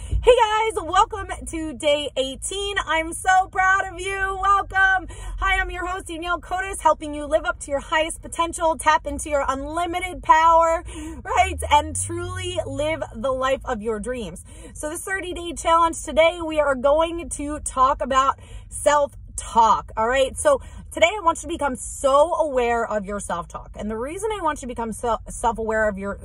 Hey guys, welcome to day 18. I'm so proud of you. Welcome. Hi, I'm your host, Out of Codependency, helping you live up to your highest potential, tap into your unlimited power, right? And truly live the life of your dreams. So this 30-day challenge today, we are going to talk about self-talk. All right. So today I want you to become so aware of your self-talk. And the reason I want you to become so aware of your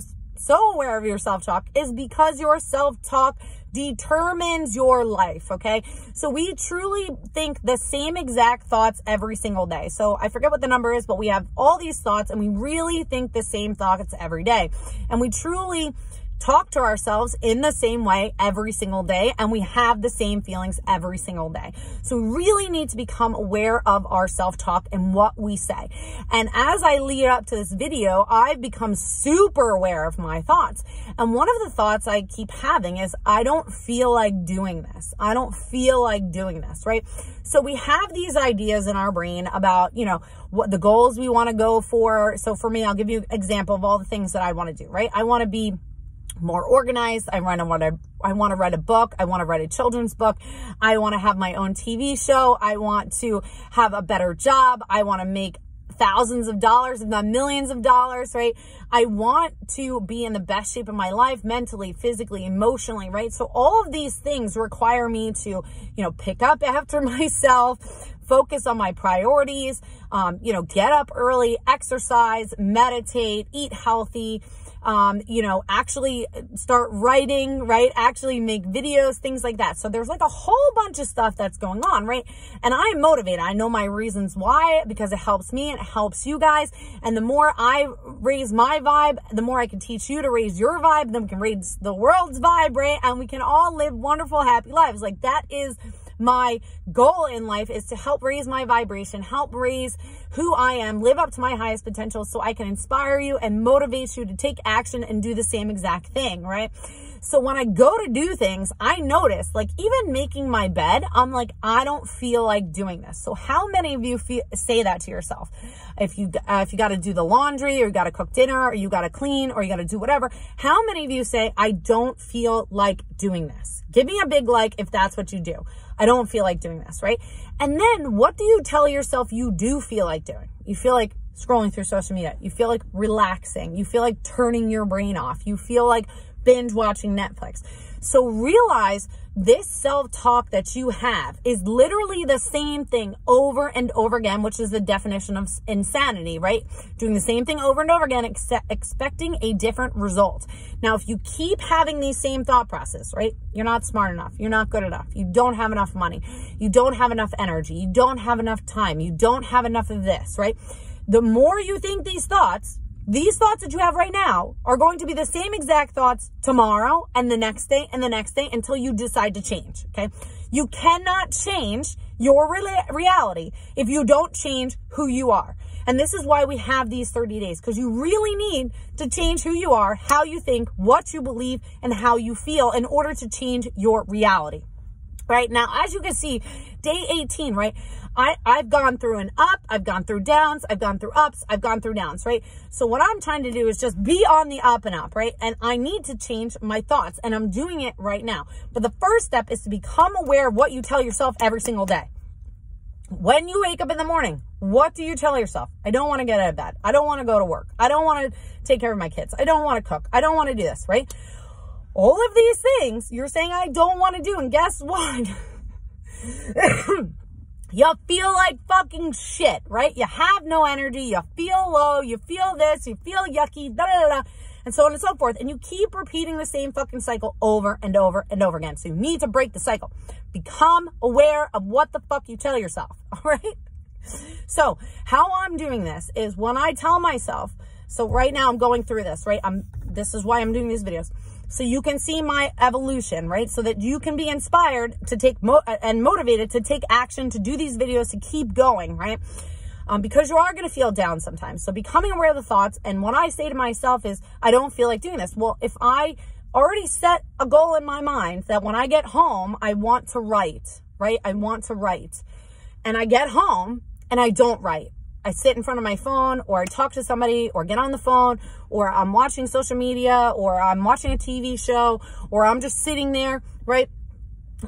self-talk is because your self-talk determines your life, okay? So we truly think the same exact thoughts every single day. So I forget what the number is, but we have all these thoughts and we really think the same thoughts every day. And we truly talk to ourselves in the same way every single day, and we have the same feelings every single day. So we really need to become aware of our self-talk and what we say. And as I lead up to this video, I've become super aware of my thoughts. And one of the thoughts I keep having is, I don't feel like doing this. I don't feel like doing this, right? So we have these ideas in our brain about, what the goals we want to go for. So for me, I'll give you an example of all the things that I want to do, right? I want to be more organized. I want to write a book. I want to write a children's book. I want to have my own TV show. I want to have a better job. I want to make thousands of dollars, if not millions of dollars, right? I want to be in the best shape of my life, mentally, physically, emotionally, right? So all of these things require me to, pick up after myself, focus on my priorities, get up early, exercise, meditate, eat healthy, actually start writing, right? Actually make videos, things like that. So there's like a whole bunch of stuff that's going on, right? And I'm motivated. I know my reasons why, because it helps me and it helps you guys. And the more I raise my vibe, the more I can teach you to raise your vibe. Then we can raise the world's vibe, right? And we can all live wonderful, happy lives. Like that is my goal in life, is to help raise my vibration, help raise who I am, live up to my highest potential so I can inspire you and motivate you to take action and do the same exact thing, right? So when I go to do things, I notice, like even making my bed, I'm like, I don't feel like doing this. So how many of you say that to yourself? If you got to do the laundry, or you got to cook dinner, or you got to clean, or you got to do whatever, how many of you say, I don't feel like doing this? Give me a big like if that's what you do. I don't feel like doing this, right? And then what do you tell yourself you do feel like doing? You feel like scrolling through social media. You feel like relaxing. You feel like turning your brain off. You feel like binge watching Netflix. So realize this self-talk that you have is literally the same thing over and over again, which is the definition of insanity, right? Doing the same thing over and over again, expecting a different result. Now, if you keep having these same thought process, right? You're not smart enough. You're not good enough. You don't have enough money. You don't have enough energy. You don't have enough time. You don't have enough of this, right? The more you think these thoughts that you have right now are going to be the same exact thoughts tomorrow and the next day and the next day until you decide to change, okay? You cannot change your reality if you don't change who you are. And this is why we have these 30 days, because you really need to change who you are, how you think, what you believe, and how you feel in order to change your reality. Right now, as you can see, day 18, right? I've gone through an up, I've gone through downs, I've gone through ups, I've gone through downs, right? So what I'm trying to do is just be on the up and up, right? And I need to change my thoughts, and I'm doing it right now. But the first step is to become aware of what you tell yourself every single day. When you wake up in the morning, what do you tell yourself? I don't want to get out of bed. I don't want to go to work. I don't want to take care of my kids. I don't want to cook. I don't want to do this, right? All of these things you're saying I don't want to do, and guess what? You feel like fucking shit, right? You have no energy, you feel low, you feel this, you feel yucky, da da da, and so on and so forth. And you keep repeating the same fucking cycle over and over and over again. So you need to break the cycle. Become aware of what the fuck you tell yourself, all right? So how I'm doing this is when I tell myself, so right now I'm going through this, right? This is why I'm doing these videos. So you can see my evolution, right? So that you can be inspired to take and motivated to take action, to do these videos, to keep going, right? Because you are going to feel down sometimes. So becoming aware of the thoughts. And what I say to myself is, I don't feel like doing this. Well, if I already set a goal in my mind that when I get home, I want to write, right? I want to write. And I get home and I don't write. I sit in front of my phone, or I talk to somebody, or get on the phone, or I'm watching social media, or I'm watching a TV show, or I'm just sitting there, right?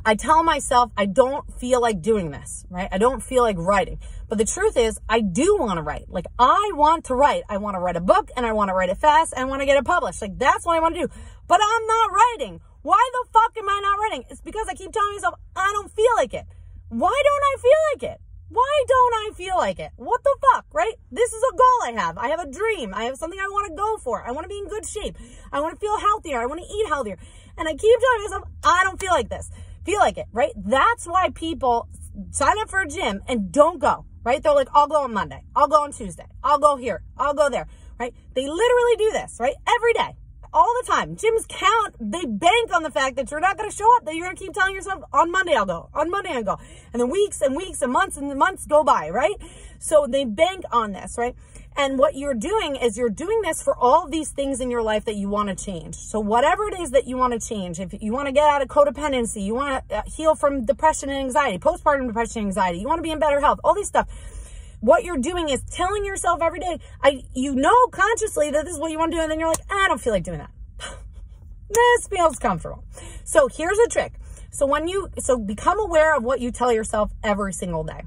I tell myself I don't feel like doing this, right? I don't feel like writing. But the truth is, I do want to write. Like, I want to write. I want to write a book, and I want to write it fast, and I want to get it published. Like, that's what I want to do. But I'm not writing. Why the fuck am I not writing? It's because I keep telling myself I don't feel like it. Why don't I feel like it? Why don't I feel like it? What the fuck, right? This is a goal I have. I have a dream. I have something I want to go for. I want to be in good shape. I want to feel healthier. I want to eat healthier. And I keep telling myself, I don't feel like this. Feel like it, right? That's why people sign up for a gym and don't go, right? They're like, I'll go on Monday. I'll go on Tuesday. I'll go here. I'll go there, right? They literally do this, right? Every day, all the time. Gyms count. They bank on the fact that you're not going to show up, that you're going to keep telling yourself, on Monday I'll go. On Monday I'll go. And then weeks and weeks and months go by, right? So they bank on this, right? And what you're doing is you're doing this for all of these things in your life that you want to change. So whatever it is that you want to change, if you want to get out of codependency, you want to heal from depression and anxiety, postpartum depression and anxiety, you want to be in better health, all these stuff. What you're doing is telling yourself every day, you know consciously that this is what you want to do, and then you're like, I don't feel like doing that. This feels comfortable. So here's a trick. So become aware of what you tell yourself every single day.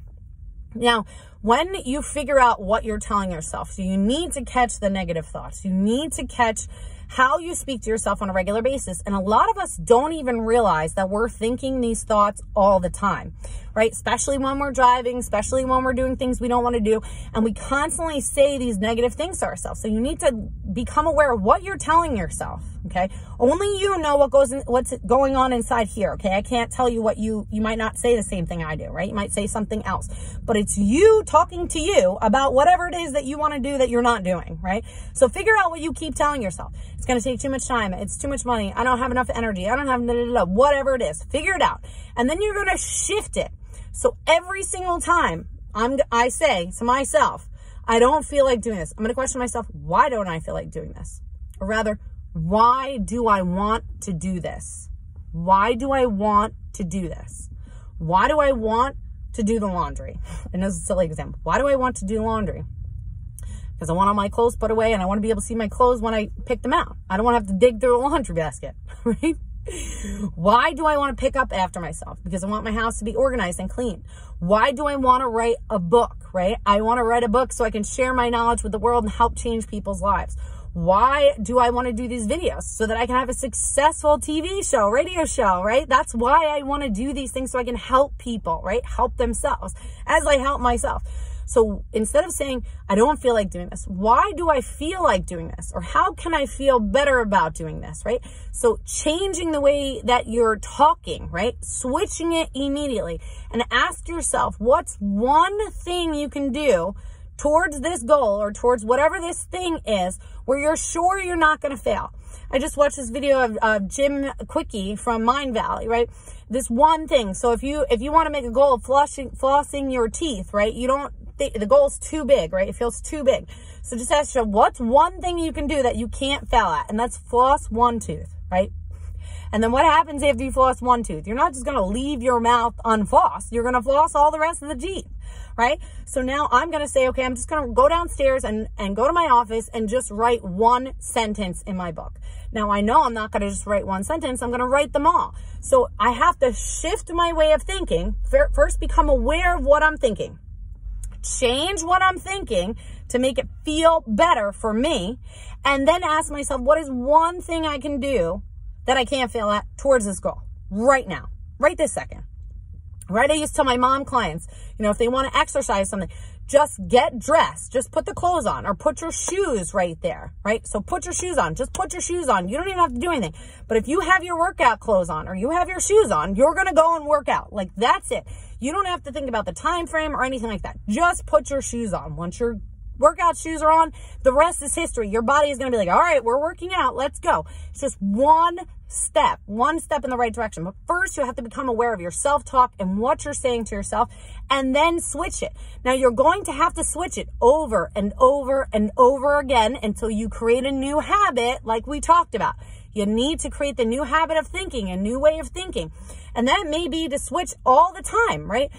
Now, when you figure out what you're telling yourself, so you need to catch the negative thoughts. You need to catch how you speak to yourself on a regular basis. And a lot of us don't even realize that we're thinking these thoughts all the time, right? Especially when we're driving, especially when we're doing things we don't want to do. And we constantly say these negative things to ourselves. So you need to become aware of what you're telling yourself, okay? Only you know what's going on inside here, okay? I can't tell you what you might not say the same thing I do, right? You might say something else. But it's you talking to you about whatever it is that you want to do that you're not doing, right? So figure out what you keep telling yourself. It's going to take too much time. It's too much money. I don't have enough energy. I don't have whatever it is. Figure it out. And then you're going to shift it. So every single time I say to myself, I don't feel like doing this, I'm going to question myself, why don't I feel like doing this? Or rather, why do I want to do this? Why do I want to do this? Why do I want to do the laundry? And this is a silly example. Why do I want to do laundry? Because I want all my clothes put away and I want to be able to see my clothes when I pick them out. I don't want to have to dig through a laundry basket, right? Why do I want to pick up after myself? Because I want my house to be organized and clean. Why do I want to write a book, right? I want to write a book so I can share my knowledge with the world and help change people's lives. Why do I want to do these videos? So that I can have a successful TV show, radio show, right? That's why I want to do these things, so I can help people, right? Help themselves as I help myself. So instead of saying, I don't feel like doing this, why do I feel like doing this? Or how can I feel better about doing this, right? So changing the way that you're talking, right? Switching it immediately, and ask yourself, what's one thing you can do towards this goal or towards whatever this thing is where you're sure you're not going to fail. I just watched this video of Jim Quickie from Mind Valley, right? This one thing. So if you want to make a goal of flossing your teeth, right? The goal's too big, right? It feels too big. So just ask yourself, what's one thing you can do that you can't fail at? And that's floss one tooth, right? And then what happens after you floss one tooth? You're not just going to leave your mouth unflossed. You're going to floss all the rest of the teeth, right? So now I'm going to say, okay, I'm just going to go downstairs and go to my office and just write one sentence in my book. Now I know I'm not going to just write one sentence. I'm going to write them all. So I have to shift my way of thinking. First, become aware of what I'm thinking. Change what I'm thinking to make it feel better for me. And then ask myself, what is one thing I can do that I can't fail at towards this goal right now, right this second, right? I used to tell my mom clients, if they want to exercise something, just get dressed, just put the clothes on, or put your shoes right there, right? So put your shoes on, just put your shoes on. You don't even have to do anything. But if you have your workout clothes on or you have your shoes on, you're going to go and work out. Like, that's it. You don't have to think about the time frame or anything like that. Just put your shoes on. Once your workout shoes are on, the rest is history. Your body is going to be like, all right, we're working out. Let's go. It's just one step in the right direction. But first, you have to become aware of your self-talk and what you're saying to yourself, and then switch it. Now, you're going to have to switch it over and over and over again until you create a new habit like we talked about. You need to create the new habit of thinking, a new way of thinking. And that may be to switch all the time, right?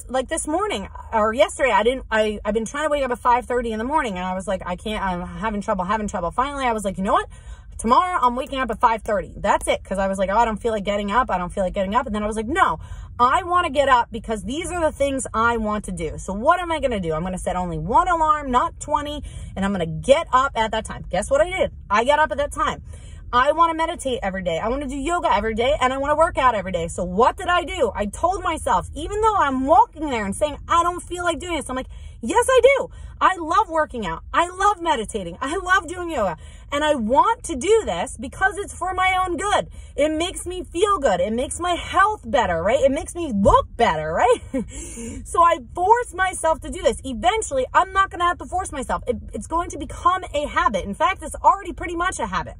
Like this morning or yesterday, I've been trying to wake up at 5:30 in the morning, and I was like, I'm having trouble. Finally, I was like, you know what? tomorrow I'm waking up at 5:30. That's it. Because I was like, oh, I don't feel like getting up. I don't feel like getting up. And then I was like, no, I want to get up because these are the things I want to do. So what am I going to do? I'm going to set only one alarm, not 20, and I'm going to get up at that time. Guess what I did? I got up at that time. I want to meditate every day. I want to do yoga every day, and I want to work out every day. So what did I do? I told myself, even though I'm walking there and saying, I don't feel like doing this, I'm like, yes, I do. I love working out. I love meditating. I love doing yoga. And I want to do this because it's for my own good. It makes me feel good. It makes my health better, right? It makes me look better, right? So I force myself to do this. Eventually, I'm not going to have to force myself. It's going to become a habit. In fact, it's already pretty much a habit.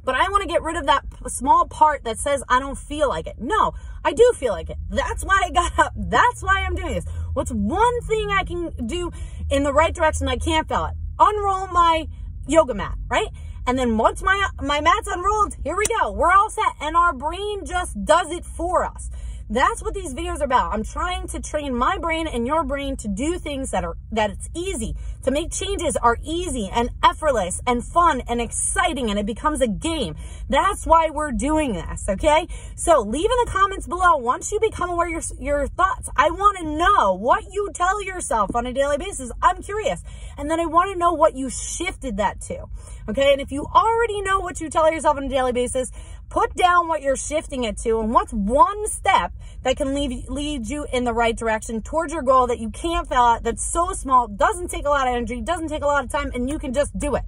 But I want to get rid of that small part that says I don't feel like it. No, I do feel like it. That's why I got up. That's why I'm doing this. What's one thing I can do in the right direction I can't feel it? Unroll my yoga mat, right? And then once my mat's unrolled, here we go. We're all set. And our brain just does it for us. That's what these videos are about. I'm trying to train my brain and your brain to do things that it's easy, to make changes are easy and effortless and fun and exciting, and it becomes a game. That's why we're doing this, okay? So leave in the comments below, once you become aware of your thoughts. I want to know what you tell yourself on a daily basis. I'm curious. And then I want to know what you shifted that to, okay? And if you already know what you tell yourself on a daily basis, put down what you're shifting it to and what's one step that can lead you in the right direction towards your goal that you can't fail at, that's so small, doesn't take a lot of energy, doesn't take a lot of time, and you can just do it.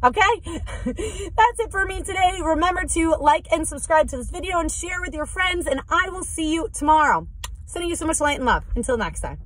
Okay? That's it for me today. Remember to like and subscribe to this video and share with your friends, and I will see you tomorrow. Sending you so much light and love. Until next time.